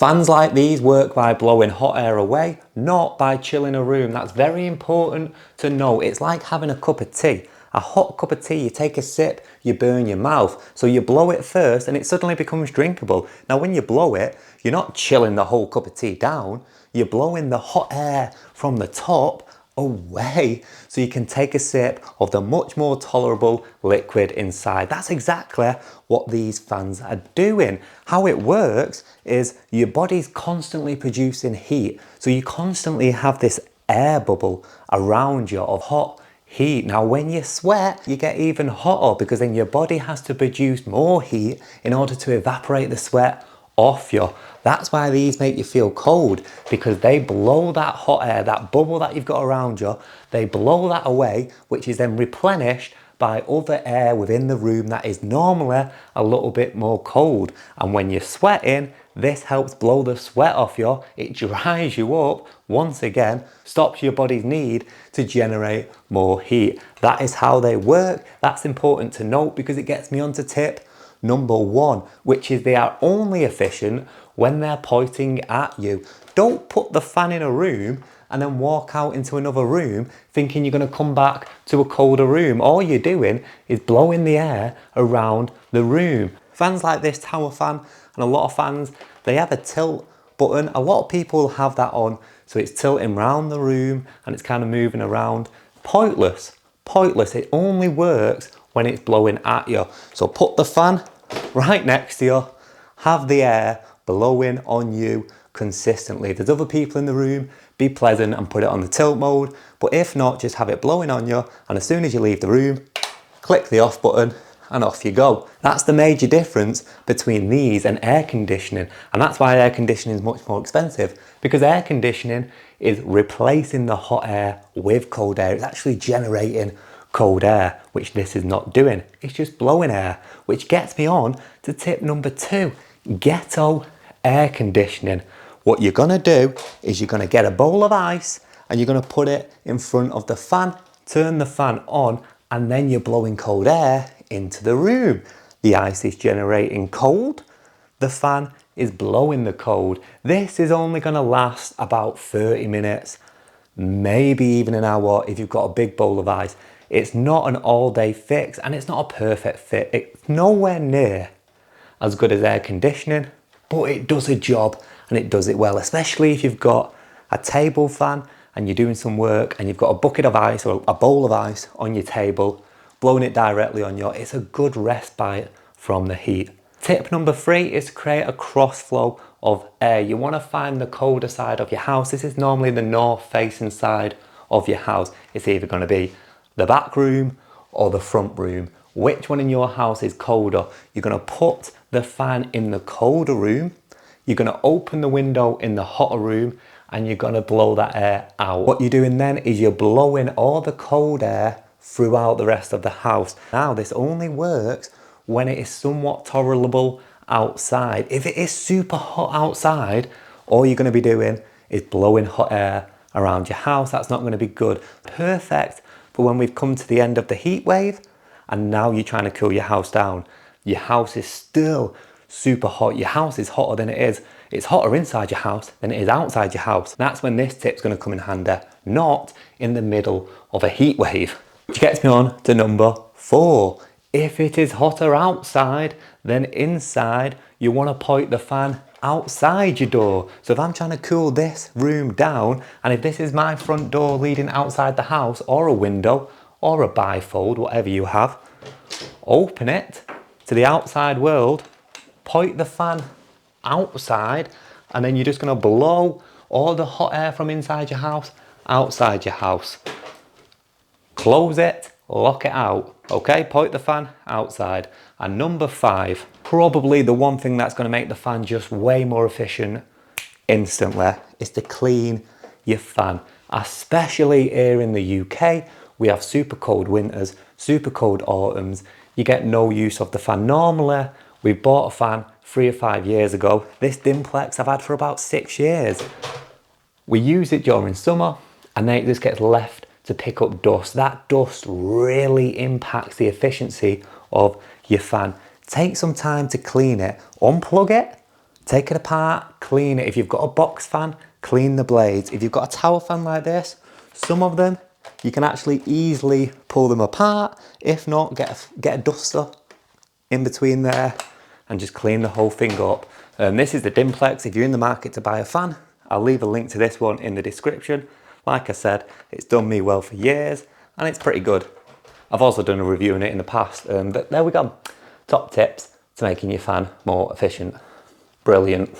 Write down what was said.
Fans like these work by blowing hot air away, not by chilling a room. That's very important to know. It's like having a cup of tea. A hot cup of tea, you take a sip, you burn your mouth. So you blow it first and it suddenly becomes drinkable. Now when you blow it, you're not chilling the whole cup of tea down. You're blowing the hot air from the top away so you can take a sip of the much more tolerable liquid inside. That's exactly what these fans are doing. How it works is your body's constantly producing heat, so you constantly have this air bubble around you of hot heat. Now when you sweat, you get even hotter because then your body has to produce more heat in order to evaporate the sweat off you. That's why these make you feel cold, because they blow that hot air, that bubble that you've got around you, they blow that away, which is then replenished by other air within the room that is normally a little bit more cold. And when you're sweating, this helps blow the sweat off you. It dries you up, once again, stops your body's need to generate more heat. That is how they work. That's important to note because it gets me onto tip number 1, which is they are only efficient when they're pointing at you. Don't put the fan in a room and then walk out into another room thinking you're going to come back to a colder room. All you're doing is blowing the air around the room. Fans like this tower fan and a lot of fans, they have a tilt button. A lot of people have that on, so it's tilting around the room and it's kind of moving around. Pointless. It only works when it's blowing at you. So put the fan right next to you, have the air blowing on you consistently. If there's other people in the room, be pleasant and put it on the tilt mode, but if not, just have it blowing on you, and as soon as you leave the room, click the off button and off you go. That's the major difference between these and air conditioning, and that's why air conditioning is much more expensive, because air conditioning is replacing the hot air with cold air. It's actually generating cold air, which this is not doing. It's just blowing air, which gets me on to tip number 2, ghetto air conditioning. What you're gonna do is you're gonna get a bowl of ice and you're gonna put it in front of the fan, turn the fan on, and then you're blowing cold air into the room. The ice is generating cold, the fan is blowing the cold. This is only gonna last about 30 minutes, maybe even an hour if you've got a big bowl of ice. It's not an all-day fix and it's not a perfect fit. It's nowhere near as good as air conditioning, but it does a job and it does it well, especially if you've got a table fan and you're doing some work and you've got a bucket of ice or a bowl of ice on your table, blowing it directly on you. It's a good respite from the heat. Tip number 3 is to create a cross flow of air. You want to find the colder side of your house. This is normally the north facing side of your house. It's either going to be the back room or the front room. Which one in your house is colder? You're going to put the fan in the colder room, you're going to open the window in the hotter room, and you're going to blow that air out. What you're doing then is you're blowing all the cold air throughout the rest of the house. Now this only works when it is somewhat tolerable outside. If it is super hot outside, all you're going to be doing is blowing hot air around your house. That's not going to be good. Perfect for when we've come to the end of the heat wave and now you're trying to cool your house down. Your house is still super hot. Your house is hotter than it is. It's hotter inside your house than it is outside your house. That's when this tip's going to come in handy, not in the middle of a heat wave. Which gets me on to number 4. If it is hotter outside than inside, you want to point the fan outside your door. So if I'm trying to cool this room down, and if this is my front door leading outside the house, or a window, or a bifold, whatever you have, open it to the outside world, point the fan outside, and then you're just going to blow all the hot air from inside your house outside your house. Close it, lock it out. Okay, point the fan outside. And number 5, probably the one thing that's going to make the fan just way more efficient instantly, is to clean your fan. Especially here in the UK, we have super cold winters, super cold autumns. You get no use of the fan. Normally, we bought a fan 3 or 5 years ago. This Dimplex I've had for about 6 years. We use it during summer and then it just gets left to pick up dust. That dust really impacts the efficiency of your fan. Take some time to clean it, unplug it, Take it apart, clean it. If you've got a box fan, clean the blades. If you've got a tower fan like this, some of them, you can actually easily pull them apart. If not, get a duster in between there and just clean the whole thing up. This is the Dimplex. If you're in the market to buy a fan, I'll leave a link to this one in the description. Like I said, it's done me well for years and it's pretty good. I've also done a review on it in the past, but there we go. Top tips to making your fan more efficient. Brilliant.